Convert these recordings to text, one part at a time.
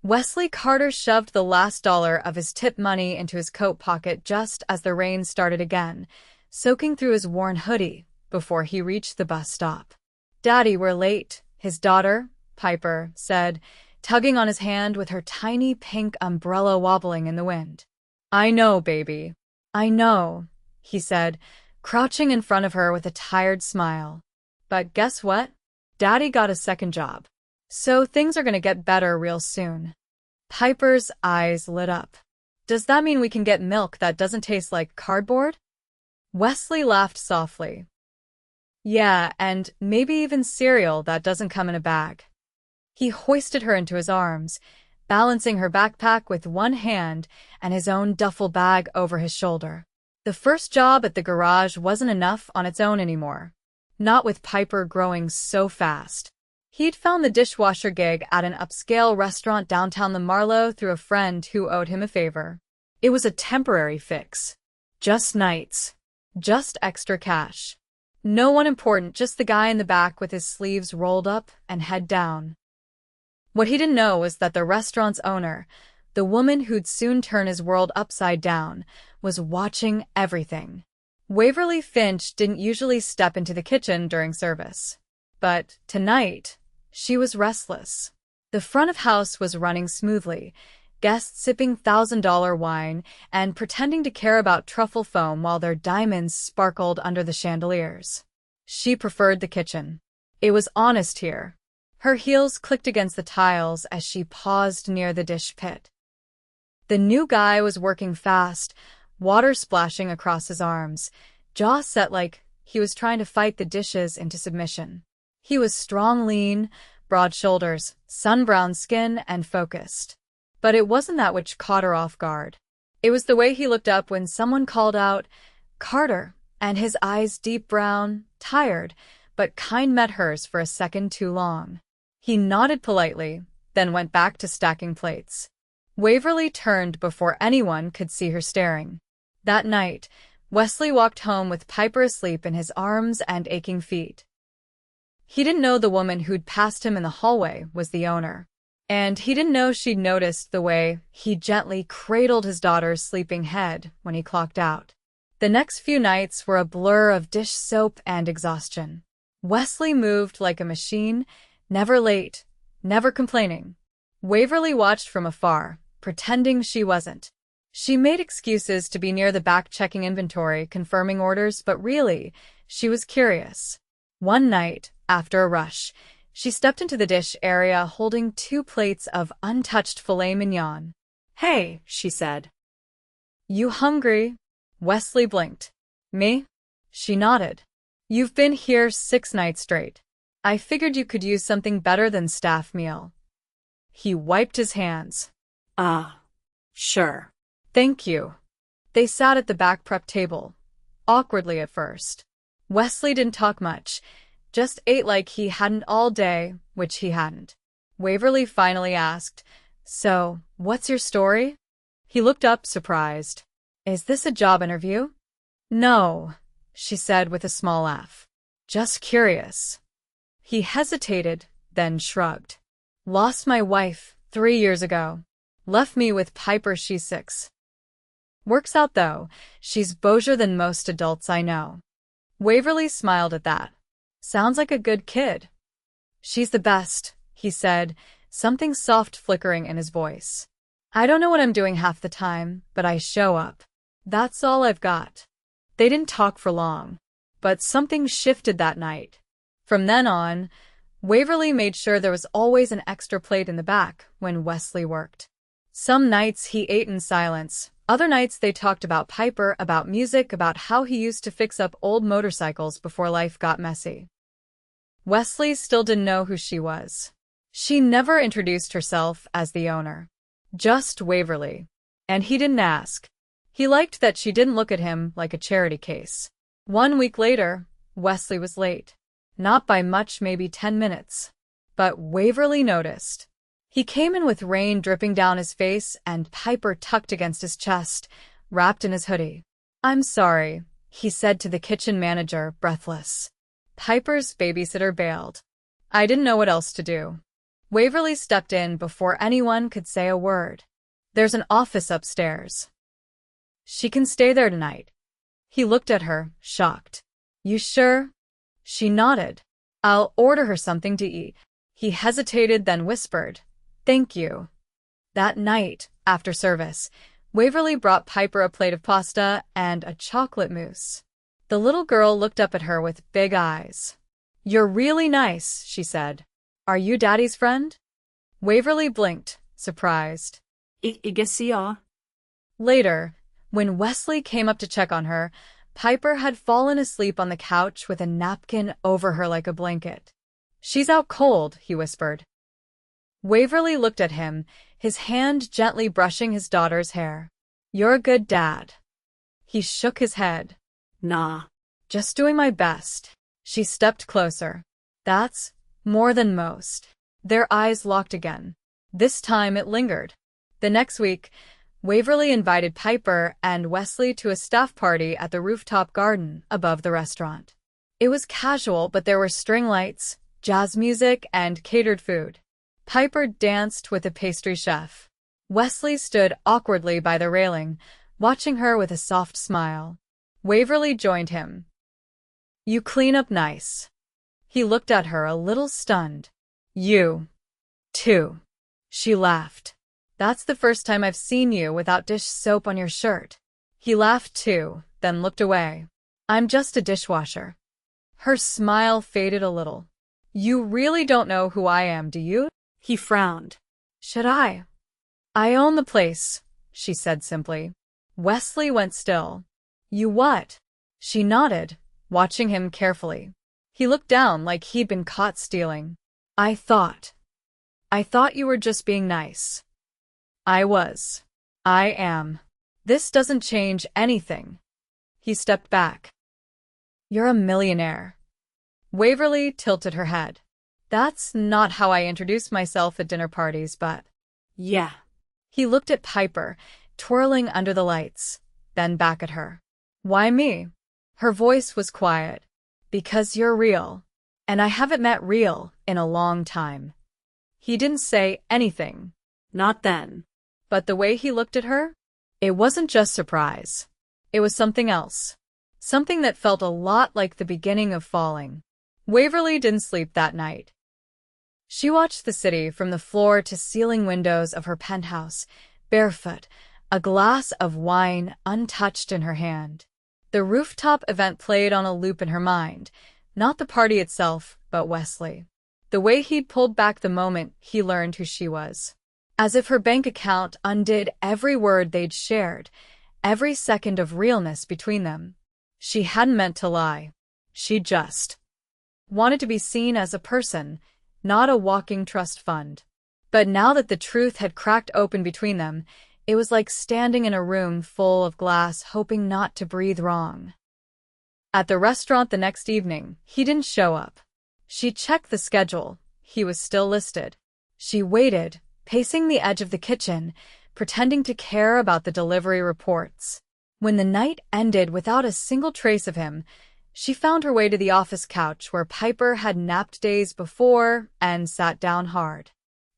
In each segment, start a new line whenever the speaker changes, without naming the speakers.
Wesley Carter shoved the last dollar of his tip money into his coat pocket just as the rain started again, soaking through his worn hoodie before he reached the bus stop. "Daddy, we're late," his daughter, Piper, said, tugging on his hand with her tiny pink umbrella wobbling in the wind. "I know, baby. I know," he said, crouching in front of her with a tired smile. "But guess what? Daddy got a second job. So things are gonna get better real soon." Piper's eyes lit up. "Does that mean we can get milk that doesn't taste like cardboard?" Wesley laughed softly. "Yeah, and maybe even cereal that doesn't come in a bag." He hoisted her into his arms, balancing her backpack with one hand and his own duffel bag over his shoulder. The first job at the garage wasn't enough on its own anymore. Not with Piper growing so fast. He'd found the dishwasher gig at an upscale restaurant downtown the Marlow through a friend who owed him a favor. It was a temporary fix. Just nights. Just extra cash. No one important, just the guy in the back with his sleeves rolled up and head down. What he didn't know was that the restaurant's owner, the woman who'd soon turn his world upside down, was watching everything. Waverly Finch didn't usually step into the kitchen during service. But tonight, she was restless. The front of house was running smoothly, guests sipping $1,000 wine and pretending to care about truffle foam while their diamonds sparkled under the chandeliers. She preferred the kitchen. It was honest here. Her heels clicked against the tiles as she paused near the dish pit. The new guy was working fast, water splashing across his arms, jaw set like he was trying to fight the dishes into submission. He was strong, lean, broad shoulders, sun-browned skin, and focused. But it wasn't that which caught her off guard. It was the way he looked up when someone called out, "Carter," and his eyes deep brown, tired, but kind met hers for a second too long. He nodded politely, then went back to stacking plates. Waverly turned before anyone could see her staring. That night, Wesley walked home with Piper asleep in his arms and aching feet. He didn't know the woman who'd passed him in the hallway was the owner. And he didn't know she'd noticed the way he gently cradled his daughter's sleeping head when he clocked out. The next few nights were a blur of dish soap and exhaustion. Wesley moved like a machine, never late, never complaining. Waverly watched from afar, pretending she wasn't. She made excuses to be near the back checking inventory, confirming orders, but really, she was curious. One night, after a rush, she stepped into the dish area holding 2 plates of untouched filet mignon. "Hey," she said. "You hungry?" Wesley blinked. "Me?" She nodded. "You've been here 6 nights straight. I figured you could use something better than staff meal." He wiped his hands. Sure. Thank you." They sat at the back prep table, awkwardly at first. Wesley didn't talk much, just ate like he hadn't all day, which he hadn't. Waverly finally asked, "So, what's your story?" He looked up, surprised. "Is this a job interview?" "No," she said with a small laugh. "Just curious." He hesitated, then shrugged. "Lost my wife 3 years ago. Left me with Piper, she's 6. Works out though, she's bouger than most adults I know." Waverly smiled at that. "Sounds like a good kid." "She's the best," he said, something soft flickering in his voice. "I don't know what I'm doing half the time, but I show up. That's all I've got." They didn't talk for long, but something shifted that night. From then on, Waverly made sure there was always an extra plate in the back when Wesley worked. Some nights he ate in silence, other nights they talked about Piper, about music, about how he used to fix up old motorcycles before life got messy. Wesley still didn't know who she was. She never introduced herself as the owner. Just Waverly. And he didn't ask. He liked that she didn't look at him like a charity case. 1 week later, Wesley was late. Not by much, maybe 10 minutes. But Waverly noticed. He came in with rain dripping down his face and Piper tucked against his chest, wrapped in his hoodie. "I'm sorry," he said to the kitchen manager, breathless. Piper's babysitter bailed. "I didn't know what else to do." Waverly stepped in before anyone could say a word. There's an office upstairs. She can stay there tonight. He looked at her, shocked. You sure? She nodded. I'll order her something to eat. He hesitated, then whispered, Thank you. That night, after service, Waverly brought Piper a plate of pasta and a chocolate mousse. The little girl looked up at her with big eyes. You're really nice, she said. Are you Daddy's friend? Waverly blinked, surprised.
I guess ja.
Later, when Wesley came up to check on her, Piper had fallen asleep on the couch with a napkin over her like a blanket. She's out cold, he whispered. Waverly looked at him, his hand gently brushing his daughter's hair. You're a good dad. He shook his head.
Nah.
Just doing my best. She stepped closer. That's more than most. Their eyes locked again. This time it lingered. The next week, Waverly invited Piper and Wesley to a staff party at the rooftop garden above the restaurant. It was casual, but there were string lights, jazz music, and catered food. Piper danced with a pastry chef. Wesley stood awkwardly by the railing, watching her with a soft smile. Waverly joined him. You clean up nice. He looked at her a little stunned. You, too. She laughed. That's the first time I've seen you without dish soap on your shirt. He laughed too, then looked away. I'm just a dishwasher. Her smile faded a little. You really don't know who I am, do you?
He frowned.
Should I? I own the place, she said simply. Wesley went still. You what? She nodded, watching him carefully. He looked down like he'd been caught stealing. I thought you were just being nice. I was. I am. This doesn't change anything. He stepped back. You're a millionaire. Waverly tilted her head. That's not how I introduce myself at dinner parties, but...
Yeah.
He looked at Piper, twirling under the lights, then back at her. Why me? Her voice was quiet. Because you're real. And I haven't met real in a long time. He didn't say anything.
Not then.
But the way he looked at her? It wasn't just surprise. It was something else. Something that felt a lot like the beginning of falling. Waverly didn't sleep that night. She watched the city from the floor-to-ceiling windows of her penthouse, barefoot, a glass of wine untouched in her hand. The rooftop event played on a loop in her mind, not the party itself, but Wesley. The way he'd pulled back the moment he learned who she was. As if her bank account undid every word they'd shared, every second of realness between them. She hadn't meant to lie. She just wanted to be seen as a person, not a walking trust fund. But now that the truth had cracked open between them, it was like standing in a room full of glass, hoping not to breathe wrong. At the restaurant the next evening, he didn't show up. She checked the schedule. He was still listed. She waited, pacing the edge of the kitchen, pretending to care about the delivery reports. When the night ended without a single trace of him, she found her way to the office couch where Piper had napped days before and sat down hard.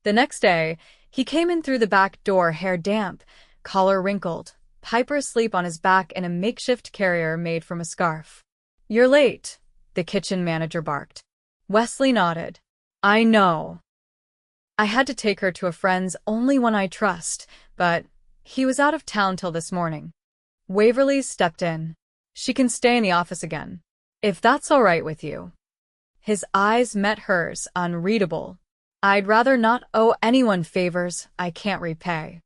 The next day, he came in through the back door, hair damp, collar wrinkled, Piper asleep on his back in a makeshift carrier made from a scarf. You're late, the kitchen manager barked. Wesley nodded. I know. I had to take her to a friend's, only one I trust, but he was out of town till this morning. Waverly stepped in. She can stay in the office again. If that's all right with you. His eyes met hers, unreadable. I'd rather not owe anyone favors I can't repay.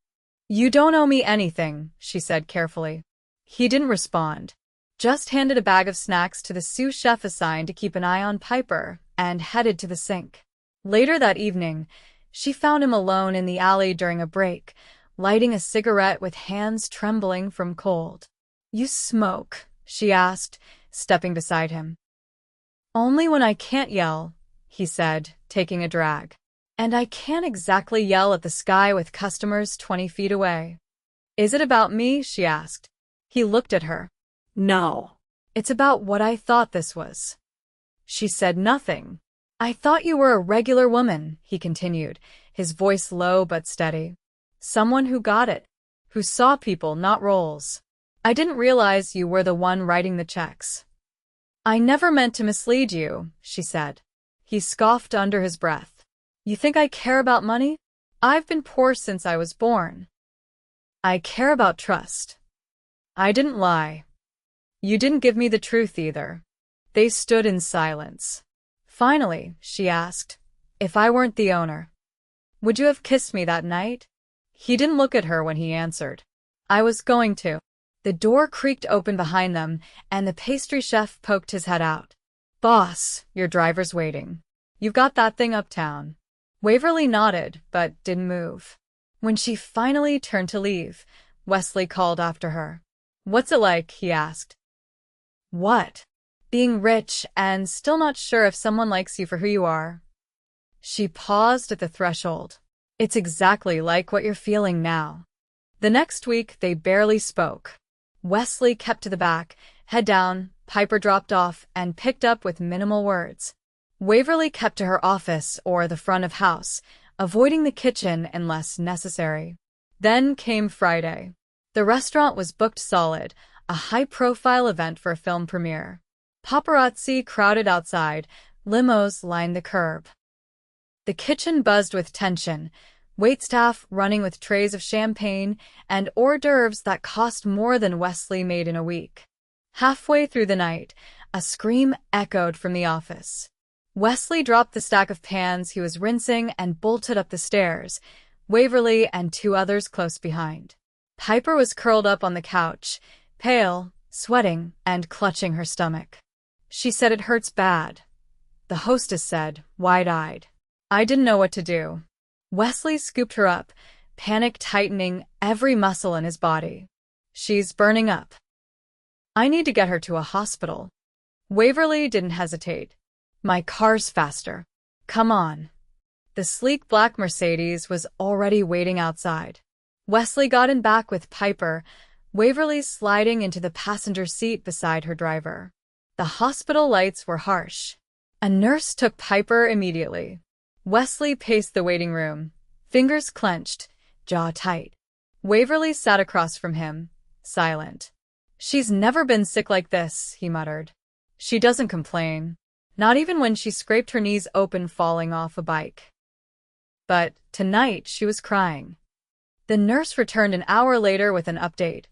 You don't owe me anything, she said carefully. He didn't respond. Just handed a bag of snacks to the sous chef assigned to keep an eye on Piper and headed to the sink. Later that evening, she found him alone in the alley during a break, lighting a cigarette with hands trembling from cold. You smoke? She asked, stepping beside him. Only when I can't yell, he said, taking a drag. And I can't exactly yell at the sky with customers 20 feet away. Is it about me? She asked. He looked at her. No. It's about what I thought this was. She said nothing. I thought you were a regular woman, he continued, his voice low but steady. Someone who got it, who saw people, not roles. I didn't realize you were the one writing the checks. I never meant to mislead you, she said. He scoffed under his breath. You think I care about money? I've been poor since I was born. I care about trust. I didn't lie. You didn't give me the truth either. They stood in silence. Finally, she asked, if I weren't the owner, would you have kissed me that night? He didn't look at her when he answered. I was going to. The door creaked open behind them, and the pastry chef poked his head out. Boss, your driver's waiting. You've got that thing uptown. Waverly nodded, but didn't move. When she finally turned to leave, Wesley called after her. What's it like? He asked. What? Being rich and still not sure if someone likes you for who you are. She paused at the threshold. It's exactly like what you're feeling now. The next week, they barely spoke. Wesley kept to the back, head down, Piper dropped off and picked up with minimal words. Waverly kept to her office or the front of house, avoiding the kitchen unless necessary. Then came Friday. The restaurant was booked solid, a high-profile event for a film premiere. Paparazzi crowded outside, limos lined the curb. The kitchen buzzed with tension, waitstaff running with trays of champagne and hors d'oeuvres that cost more than Wesley made in a week. Halfway through the night, a scream echoed from the office. Wesley dropped the stack of pans he was rinsing and bolted up the stairs, Waverly and two others close behind. Piper was curled up on the couch, pale, sweating, and clutching her stomach. She said it hurts bad. The hostess said, wide-eyed. I didn't know what to do. Wesley scooped her up, panic tightening every muscle in his body. She's burning up. I need to get her to a hospital. Waverly didn't hesitate. My car's faster. Come on. The sleek black Mercedes was already waiting outside. Wesley got in back with Piper, Waverly sliding into the passenger seat beside her driver. The hospital lights were harsh. A nurse took Piper immediately. Wesley paced the waiting room, fingers clenched, jaw tight. Waverly sat across from him, silent. She's never been sick like this, he muttered. She doesn't complain. Not even when she scraped her knees open falling off a bike. But tonight she was crying. The nurse returned an hour later with an update.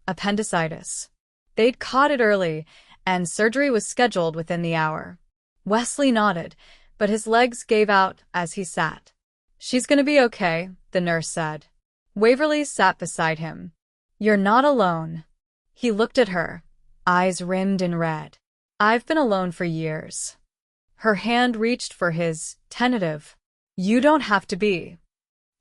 Appendicitis. They'd caught it early, and surgery was scheduled within the hour. Wesley nodded, but his legs gave out as he sat. She's gonna be okay, the nurse said. Waverly sat beside him. You're not alone. He looked at her, eyes rimmed in red. I've been alone for years. Her hand reached for his, tentative. You don't have to be.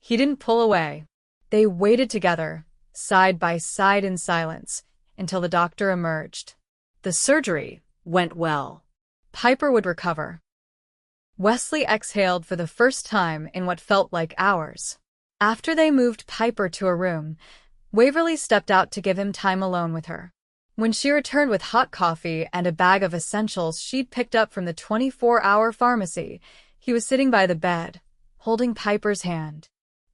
He didn't pull away. They waited together, side by side in silence, until the doctor emerged. The surgery went well. Piper would recover. Wesley exhaled for the first time in what felt like hours. After they moved Piper to a room, Waverly stepped out to give him time alone with her. When she returned with hot coffee and a bag of essentials she'd picked up from the 24-hour pharmacy, he was sitting by the bed, holding Piper's hand.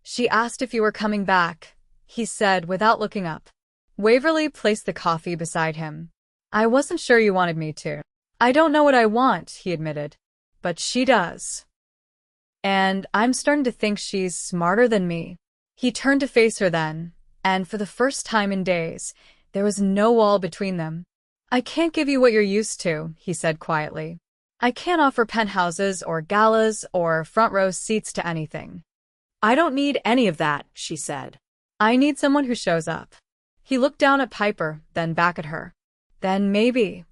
She asked if you were coming back, he said without looking up. Waverly placed the coffee beside him. I wasn't sure you wanted me to. I don't know what I want, he admitted. But she does. And I'm starting to think she's smarter than me. He turned to face her then, and for the first time in days, there was no wall between them. I can't give you what you're used to, he said quietly. I can't offer penthouses or galas or front-row seats to anything. I don't need any of that, she said. I need someone who shows up. He looked down at Piper, then back at her. Then maybe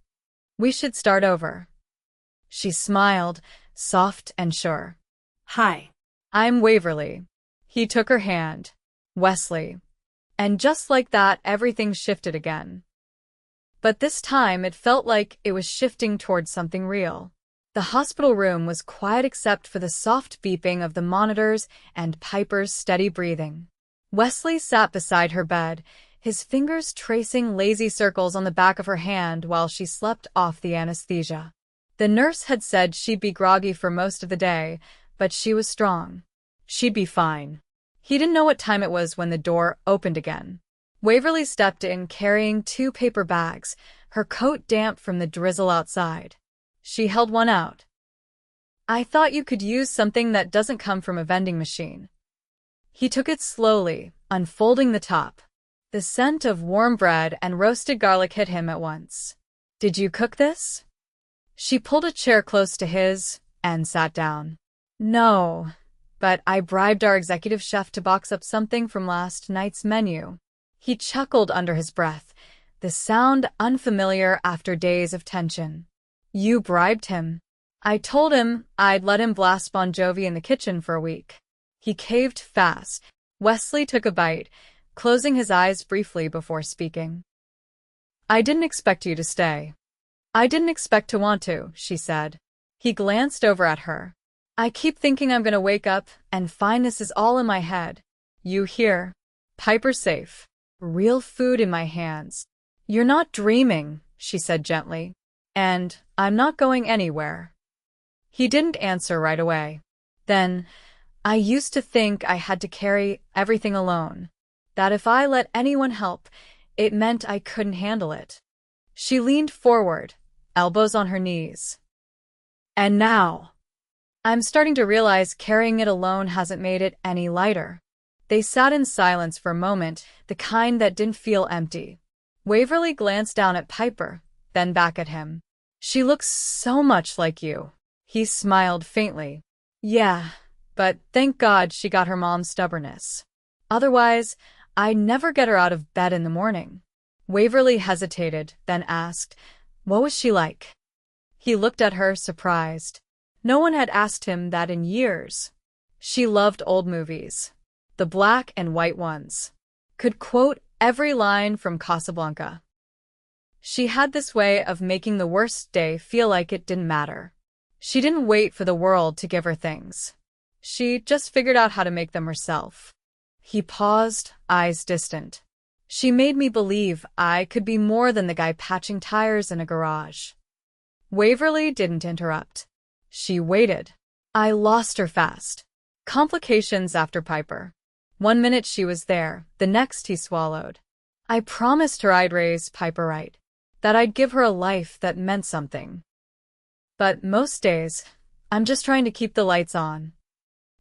we should start over. She smiled, soft and sure. Hi. I'm Waverly. He took her hand. Wesley. And just like that, everything shifted again. But this time it felt like it was shifting towards something real. The hospital room was quiet except for the soft beeping of the monitors and Piper's steady breathing. Wesley sat beside her bed, his fingers tracing lazy circles on the back of her hand while she slept off the anesthesia. The nurse had said she'd be groggy for most of the day, but she was strong. She'd be fine. He didn't know what time it was when the door opened again. Waverly stepped in carrying 2 paper bags, her coat damp from the drizzle outside. She held one out. "I thought you could use something that doesn't come from a vending machine." He took it slowly, unfolding the top. The scent of warm bread and roasted garlic hit him at once. "Did you cook this?" She pulled a chair close to his and sat down. "No, but I bribed our executive chef to box up something from last night's menu." He chuckled under his breath, the sound unfamiliar after days of tension. "You bribed him?" "I told him I'd let him blast Bon Jovi in the kitchen for a week." He caved fast. Wesley took a bite, closing his eyes briefly before speaking. "I didn't expect you to stay." "I didn't expect to want to," she said. He glanced over at her. "I keep thinking I'm gonna wake up and find this is all in my head. You hear? Piper's safe. Real food in my hands." "You're not dreaming," she said gently. "And I'm not going anywhere." He didn't answer right away. Then, "I used to think I had to carry everything alone. That if I let anyone help, it meant I couldn't handle it." She leaned forward, elbows on her knees. "And now, I'm starting to realize carrying it alone hasn't made it any lighter." They sat in silence for a moment, the kind that didn't feel empty. Waverly glanced down at Piper, then back at him. "She looks so much like you." He smiled faintly. "Yeah, but thank God she got her mom's stubbornness. Otherwise, I'd never get her out of bed in the morning." Waverly hesitated, then asked, "What was she like?" He looked at her, surprised. No one had asked him that in years. She loved old movies. The black and white ones. Could quote every line from Casablanca. She had this way of making the worst day feel like it didn't matter. She didn't wait for the world to give her things. She just figured out how to make them herself. He paused, eyes distant. "She made me believe I could be more than the guy patching tires in a garage." Waverly didn't interrupt. She waited. "I lost her fast." Complications after Piper. One minute she was there, the next he swallowed. "I promised her I'd raise Piper right. That I'd give her a life that meant something. But most days, I'm just trying to keep the lights on."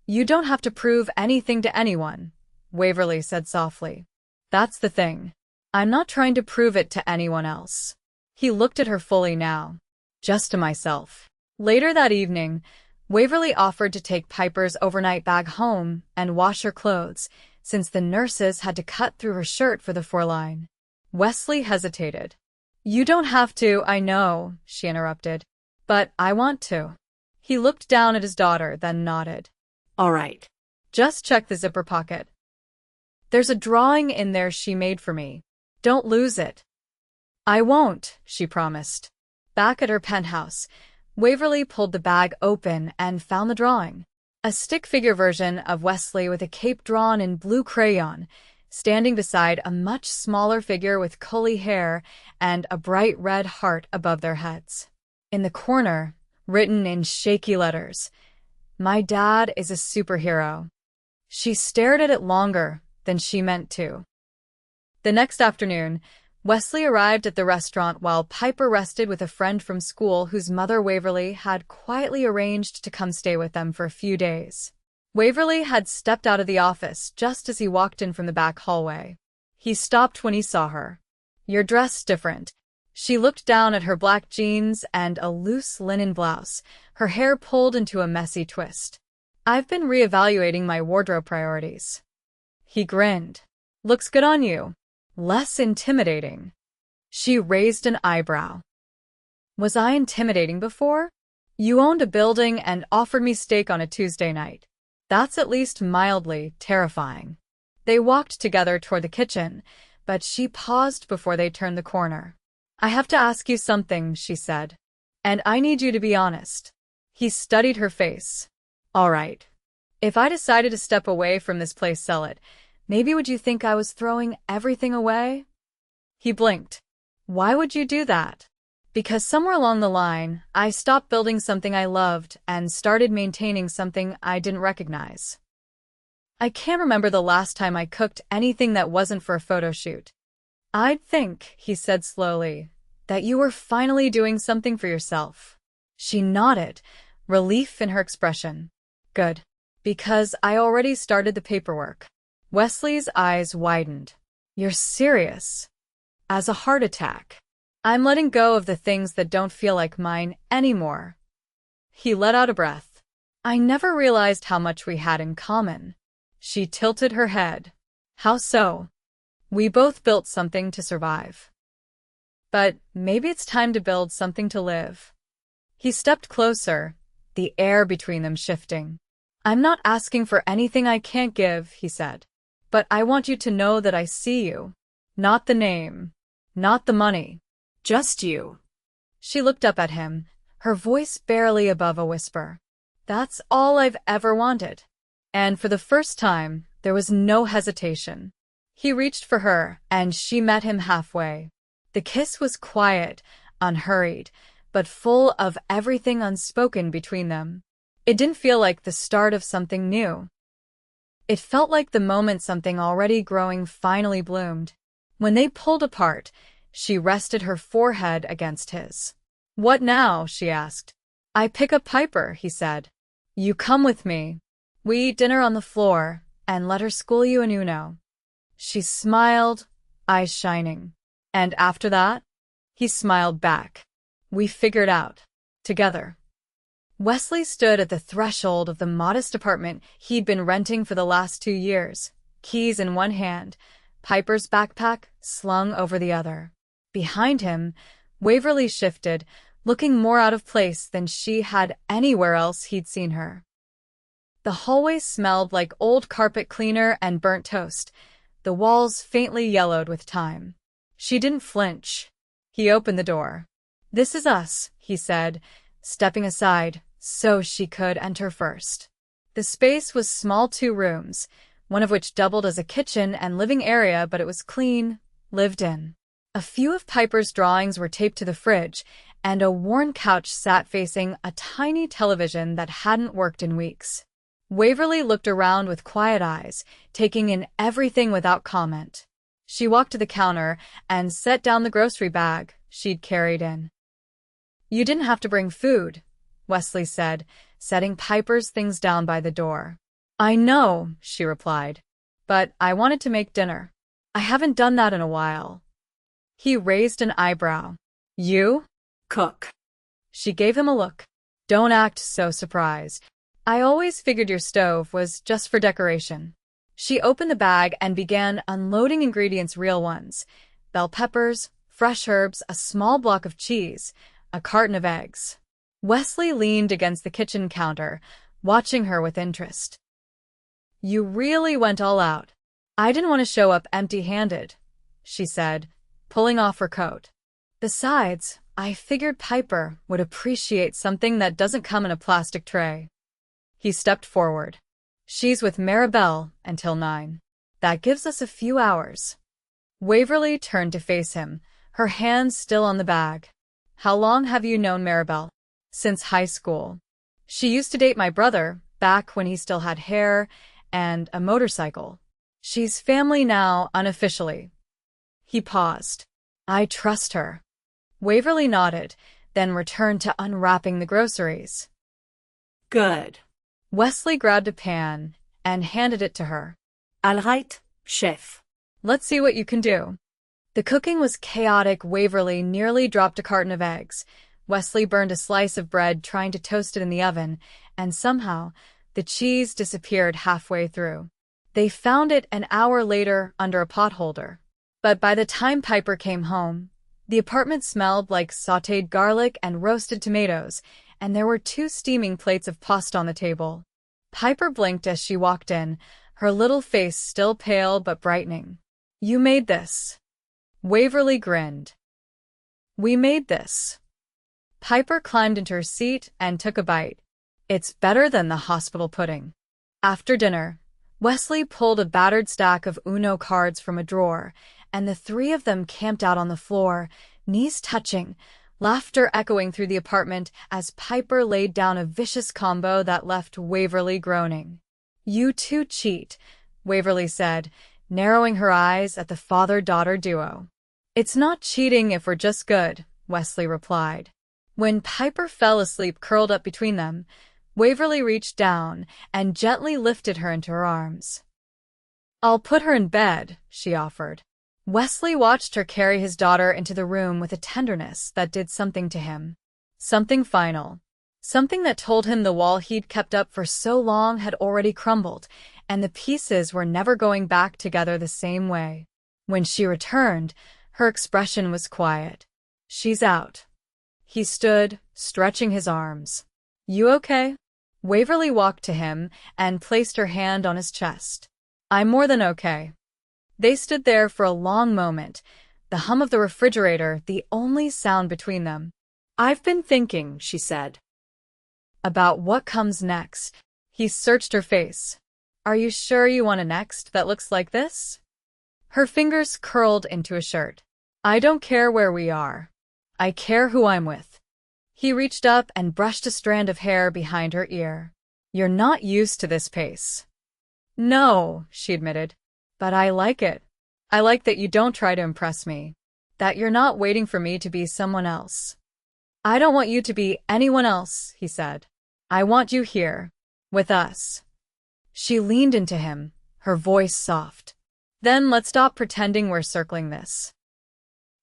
"You don't have to prove anything to anyone," Waverly said softly. "That's the thing. I'm not trying to prove it to anyone else." He looked at her fully now. "Just to myself." Later that evening, Waverly offered to take Piper's overnight bag home and wash her clothes, since the nurses had to cut through her shirt for the foreline. Wesley hesitated. "You don't have to, I know," she interrupted. "But I want to." He looked down at his daughter, then nodded.
All right.
"Just check the zipper pocket. There's a drawing in there she made for me. Don't lose it." "I won't," she promised. Back at her penthouse, Waverly pulled the bag open and found the drawing. A stick figure version of Wesley with a cape drawn in blue crayon, standing beside a much smaller figure with curly hair and a bright red heart above their heads. In the corner, written in shaky letters, "My dad is a superhero." She stared at it longer than she meant to. The next afternoon, Wesley arrived at the restaurant while Piper rested with a friend from school whose mother Waverly had quietly arranged to come stay with them for a few days. Waverly had stepped out of the office just as he walked in from the back hallway. He stopped when he saw her. "You're dressed different." She looked down at her black jeans and a loose linen blouse, her hair pulled into a messy twist. "I've been reevaluating my wardrobe priorities." He grinned. "Looks good on you. Less intimidating." She raised an eyebrow. "Was I intimidating before? You owned a building and offered me steak on a Tuesday night. That's at least mildly terrifying." They walked together toward the kitchen, but she paused before they turned the corner. "I have to ask you something," she said. "And I need you to be honest." He studied her face. "All right. If I decided to step away from this place, sell it, maybe would you think I was throwing everything away?" He blinked. "Why would you do that?" Because somewhere along the line, I stopped building something I loved and started maintaining something I didn't recognize. I can't remember the last time I cooked anything that wasn't for a photo shoot. I'd think, he said slowly, that you were finally doing something for yourself. She nodded, relief in her expression. Good. Because I already started the paperwork. Wesley's eyes widened. You're serious? As a heart attack. I'm letting go of the things that don't feel like mine anymore. He let out a breath. I never realized how much we had in common. She tilted her head. How so? We both built something to survive. But maybe it's time to build something to live. He stepped closer, the air between them shifting. I'm not asking for anything I can't give, he said. But I want you to know that I see you. Not the name. Not the money.
Just you.
She looked up at him, her voice barely above a whisper. That's all I've ever wanted. And for the first time, there was no hesitation. He reached for her, and she met him halfway. The kiss was quiet, unhurried, but full of everything unspoken between them. It didn't feel like the start of something new. It felt like the moment something already growing finally bloomed. When they pulled apart, she rested her forehead against his. What now? She asked. I pick up Piper, he said. You come with me. We eat dinner on the floor, and let her school you in Uno. She smiled, eyes shining. And after that? He smiled back. We figured out. Together. Wesley stood at the threshold of the modest apartment he'd been renting for the last 2 years, keys in one hand, Piper's backpack slung over the other. Behind him, Waverly shifted, looking more out of place than she had anywhere else he'd seen her. The hallway smelled like old carpet cleaner and burnt toast, the walls faintly yellowed with time. She didn't flinch. He opened the door. This is us, he said, stepping aside so she could enter first. The space was small, 2 rooms, one of which doubled as a kitchen and living area, but it was clean, lived in. A few of Piper's drawings were taped to the fridge, and a worn couch sat facing a tiny television that hadn't worked in weeks. Waverly looked around with quiet eyes, taking in everything without comment. She walked to the counter and set down the grocery bag she'd carried in. You didn't have to bring food, Wesley said, setting Piper's things down by the door. I know, she replied, but I wanted to make dinner. I haven't done that in a while. He raised an eyebrow. You?
Cook.
She gave him a look. Don't act so surprised. I always figured your stove was just for decoration. She opened the bag and began unloading ingredients, real ones. Bell peppers, fresh herbs, a small block of cheese, a carton of eggs. Wesley leaned against the kitchen counter, watching her with interest. You really went all out. I didn't want to show up empty-handed, she said, pulling off her coat. Besides, I figured Piper would appreciate something that doesn't come in a plastic tray. He stepped forward. She's with Maribel until 9. That gives us a few hours. Waverly turned to face him, her hands still on the bag. How long have you known Maribel? Since high school. She used to date my brother, back when he still had hair and a motorcycle. She's family now, unofficially. He paused. I trust her. Waverly nodded, then returned to unwrapping the groceries.
Good.
Wesley grabbed a pan and handed it to her.
All right, chef.
Let's see what you can do. The cooking was chaotic. Waverly nearly dropped a carton of eggs. Wesley burned a slice of bread trying to toast it in the oven, and somehow the cheese disappeared halfway through. They found it an hour later under a potholder. But by the time Piper came home, the apartment smelled like sautéed garlic and roasted tomatoes, and there were 2 steaming plates of pasta on the table. Piper blinked as she walked in, her little face still pale but brightening. You made this. Waverly grinned. We made this. Piper climbed into her seat and took a bite. It's better than the hospital pudding. After dinner, Wesley pulled a battered stack of Uno cards from a drawer, and the 3 of them camped out on the floor, knees touching, laughter echoing through the apartment as Piper laid down a vicious combo that left Waverly groaning. "You two cheat," Waverly said, narrowing her eyes at the father-daughter duo. "It's not cheating if we're just good," Wesley replied. When Piper fell asleep curled up between them, Waverly reached down and gently lifted her into her arms. "I'll put her in bed," she offered. Wesley watched her carry his daughter into the room with a tenderness that did something to him. Something final. Something that told him the wall he'd kept up for so long had already crumbled, and the pieces were never going back together the same way. When she returned, her expression was quiet. "She's out." He stood, stretching his arms. "You okay?" Waverly walked to him and placed her hand on his chest. "I'm more than okay." They stood there for a long moment, the hum of the refrigerator the only sound between them.
"I've been thinking," she said.
"About what comes next." He searched her face. "Are you sure you want a next that looks like this?" Her fingers curled into a shirt. "I don't care where we are. I care who I'm with." He reached up and brushed a strand of hair behind her ear. "You're not used to this pace." "No," she admitted. "But I like it. I like that you don't try to impress me. That you're not waiting for me to be someone else." "I don't want you to be anyone else," he said. "I want you here. With us." She leaned into him, her voice soft. "Then let's stop pretending we're circling this."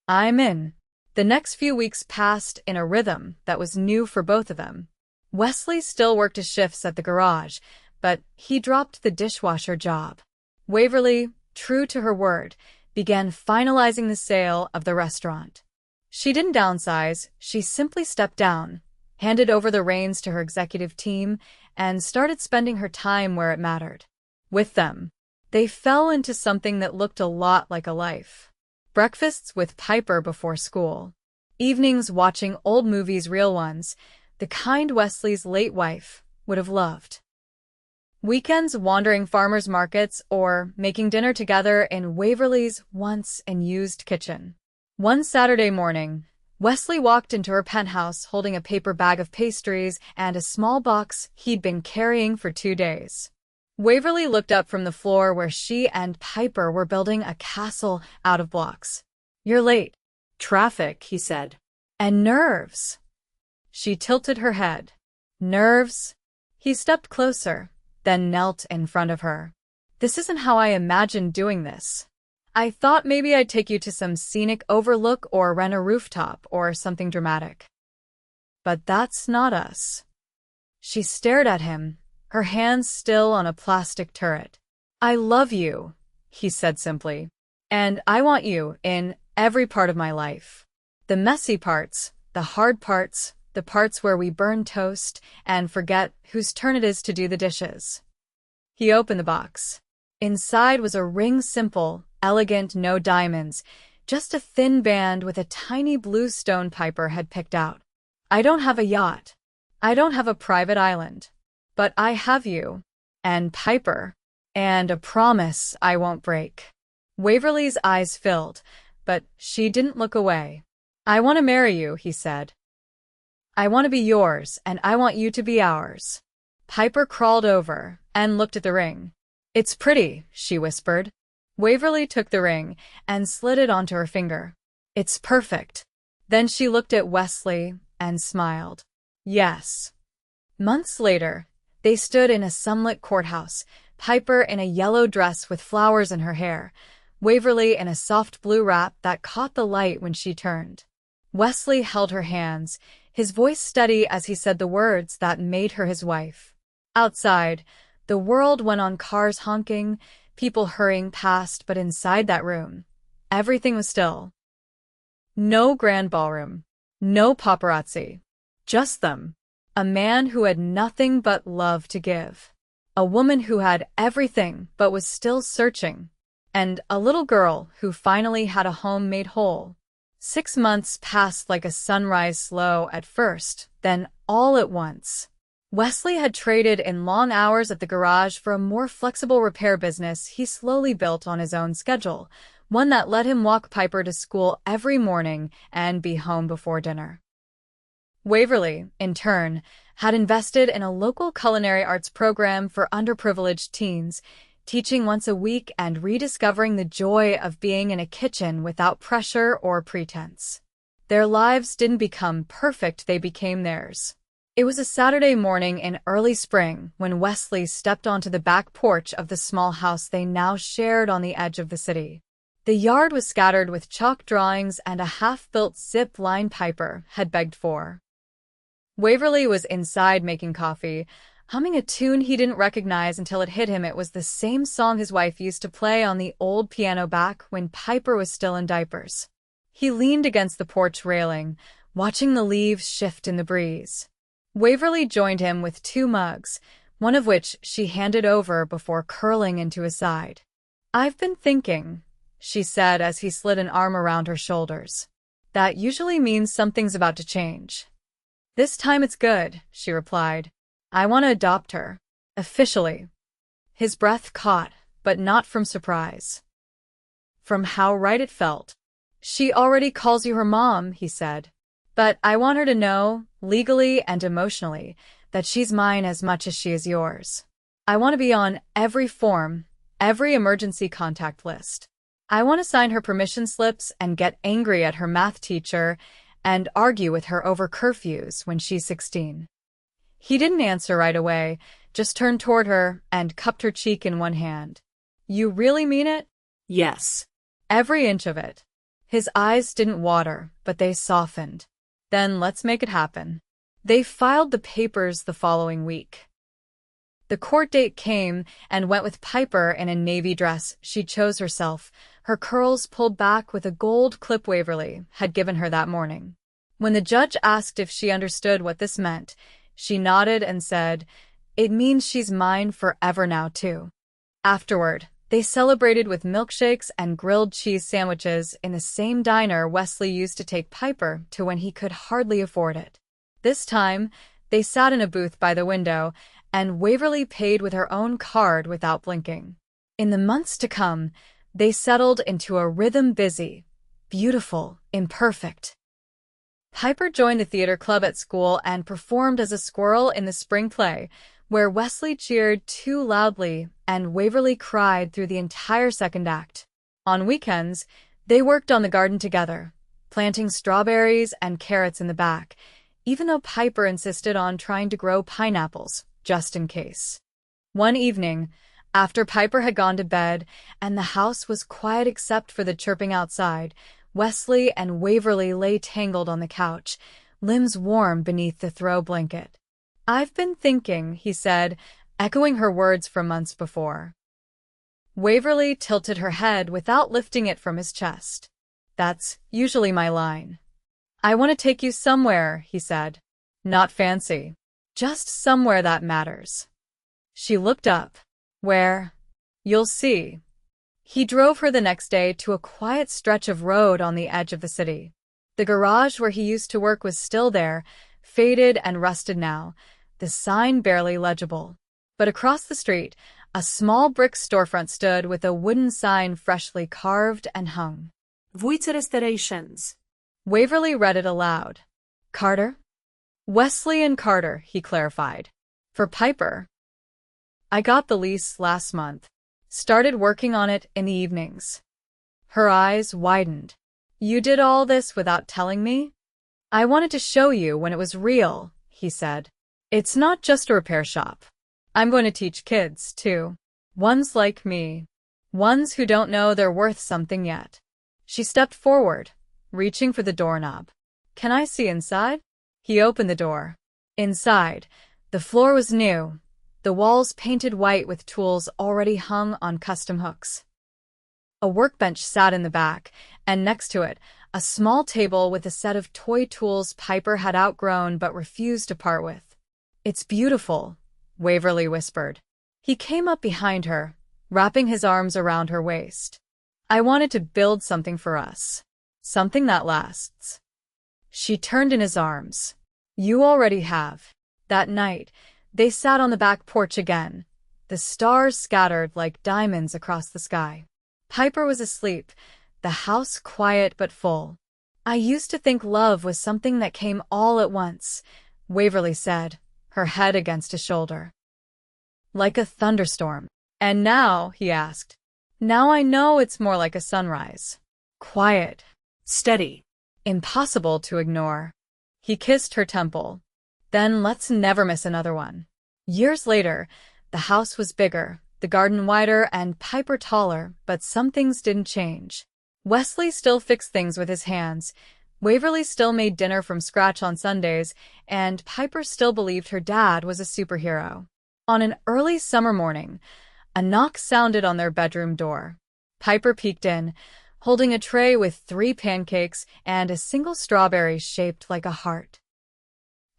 "I'm in." The next few weeks passed in a rhythm that was new for both of them. Wesley still worked his shifts at the garage, but he dropped the dishwasher job. Waverly, true to her word, began finalizing the sale of the restaurant. She didn't downsize, she simply stepped down, handed over the reins to her executive team, and started spending her time where it mattered. With them, they fell into something that looked a lot like a life. Breakfasts with Piper before school. Evenings watching old movies, real ones, the kind Wesley's late wife would have loved. Weekends wandering farmers markets or making dinner together in Waverly's once-unused kitchen. One Saturday morning, Wesley walked into her penthouse holding a paper bag of pastries and a small box he'd been carrying for 2 days. Waverly looked up from the floor where she and Piper were building a castle out of blocks. "You're late."
"Traffic," he said.
"And nerves." She tilted her head. "Nerves?" He stepped closer, then knelt in front of her. "This isn't how I imagined doing this. I thought maybe I'd take you to some scenic overlook or rent a rooftop or something dramatic. But that's not us." She stared at him, her hands still on a plastic turret. "I love you," he said simply. "And I want you in every part of my life. The messy parts, the hard parts, the parts where we burn toast and forget whose turn it is to do the dishes." He opened the box. Inside was a ring, simple, elegant, no diamonds, just a thin band with a tiny blue stone Piper had picked out. "I don't have a yacht. I don't have a private island. But I have you. And Piper. And a promise I won't break." Waverly's eyes filled, but she didn't look away. "I want to marry you," he said. "I want to be yours, and I want you to be ours." Piper crawled over and looked at the ring. "It's pretty," she whispered. Waverly took the ring and slid it onto her finger. "It's perfect." Then she looked at Wesley and smiled. "Yes." Months later, they stood in a sunlit courthouse, Piper in a yellow dress with flowers in her hair, Waverly in a soft blue wrap that caught the light when she turned. Wesley held her hands, his voice steady as he said the words that made her his wife. Outside, the world went on, cars honking, people hurrying past, but inside that room, everything was still. No grand ballroom, no paparazzi, just them. A man who had nothing but love to give. A woman who had everything but was still searching. And a little girl who finally had a home made whole. 6 months passed like a sunrise, slow at first, then all at once. Wesley had traded in long hours at the garage for a more flexible repair business he slowly built on his own schedule, one that let him walk Piper to school every morning and be home before dinner. Waverly, in turn, had invested in a local culinary arts program for underprivileged teens, teaching once a week and rediscovering the joy of being in a kitchen without pressure or pretense. Their lives didn't become perfect, they became theirs. It was a Saturday morning in early spring when Wesley stepped onto the back porch of the small house they now shared on the edge of the city. The yard was scattered with chalk drawings and a half-built zip-line Piper had begged for. Waverly was inside making coffee, humming a tune he didn't recognize until it hit him it was the same song his wife used to play on the old piano back when Piper was still in diapers. He leaned against the porch railing, watching the leaves shift in the breeze. Waverly joined him with 2 mugs, one of which she handed over before curling into his side. "I've been thinking," she said as he slid an arm around her shoulders. "That usually means something's about to change." "This time it's good," she replied. "I want to adopt her. Officially." His breath caught, but not from surprise. From how right it felt. "She already calls you her mom," he said. "But I want her to know, legally and emotionally, that she's mine as much as she is yours. I want to be on every form, every emergency contact list. I want to sign her permission slips and get angry at her math teacher and argue with her over curfews when she's 16. He didn't answer right away, just turned toward her and cupped her cheek in one hand. "You really mean it?"
"Yes."
"Every inch of it." His eyes didn't water, but they softened. "Then let's make it happen." They filed the papers the following week. The court date came and went with Piper in a navy dress she chose herself, her curls pulled back with a gold clip Waverly had given her that morning. When the judge asked if she understood what this meant, she nodded and said, "It means she's mine forever now, too." Afterward, they celebrated with milkshakes and grilled cheese sandwiches in the same diner Wesley used to take Piper to when he could hardly afford it. This time, they sat in a booth by the window, and Waverly paid with her own card without blinking. In the months to come, they settled into a rhythm busy, beautiful, imperfect. Piper joined the theater club at school and performed as a squirrel in the spring play, where Wesley cheered too loudly and Waverly cried through the entire second act. On weekends, they worked on the garden together, planting strawberries and carrots in the back, even though Piper insisted on trying to grow pineapples, just in case. One evening, after Piper had gone to bed and the house was quiet except for the chirping outside, Wesley and Waverly lay tangled on the couch, limbs warm beneath the throw blanket. "I've been thinking," he said, echoing her words from months before. Waverly tilted her head without lifting it from his chest. "That's usually my line." "I want to take you somewhere," he said. "Not fancy. Just somewhere that matters." She looked up. "Where?" "You'll see." He drove her the next day to a quiet stretch of road on the edge of the city. The garage where he used to work was still there, faded and rusted now, the sign barely legible. But across the street, a small brick storefront stood with a wooden sign freshly carved and hung.
"Vujce Restorations."
Waverly read it aloud. "Carter?" "Wesley and Carter," he clarified. "For Piper." "I got the lease last month. Started working on it in the evenings." Her eyes widened. "You did all this without telling me?" "I wanted to show you when it was real," he said. "It's not just a repair shop. I'm going to teach kids, too. Ones like me. Ones who don't know they're worth something yet." She stepped forward, reaching for the doorknob. "Can I see inside?" He opened the door. Inside, the floor was new, the walls painted white with tools already hung on custom hooks. A workbench sat in the back, and next to it, a small table with a set of toy tools Piper had outgrown but refused to part with. "It's beautiful," Waverly whispered. He came up behind her, wrapping his arms around her waist. "I wanted to build something for us. Something that lasts." She turned in his arms. "You already have." That night, they sat on the back porch again, the stars scattered like diamonds across the sky. Piper was asleep, the house quiet but full. I used to think love was something that came all at once, Waverly said, her head against his shoulder. Like a thunderstorm. And now, he asked. Now I know it's more like a sunrise. Quiet.
Steady.
Impossible to ignore. He kissed her temple. Then let's never miss another one. Years later, the house was bigger, the garden wider, and Piper taller, but some things didn't change. Wesley still fixed things with his hands, Waverly still made dinner from scratch on Sundays, and Piper still believed her dad was a superhero. On an early summer morning, a knock sounded on their bedroom door. Piper peeked in, holding a tray with 3 pancakes and a single strawberry shaped like a heart.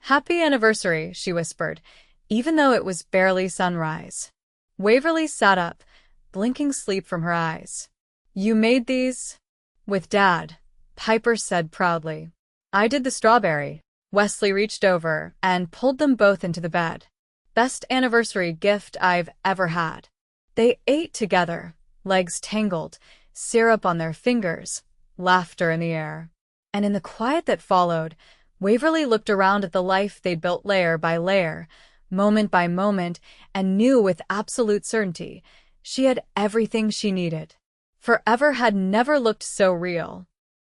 "Happy anniversary," she whispered, even though it was barely sunrise. Waverly sat up, blinking sleep from her eyes. "You made these?" "With Dad," Piper said proudly. "I did the strawberry." Wesley reached over and pulled them both into the bed. "Best anniversary gift I've ever had." They ate together, legs tangled, syrup on their fingers, laughter in the air. And in the quiet that followed, Waverly looked around at the life they'd built layer by layer, moment by moment, and knew with absolute certainty she had everything she needed. Forever had never looked so real.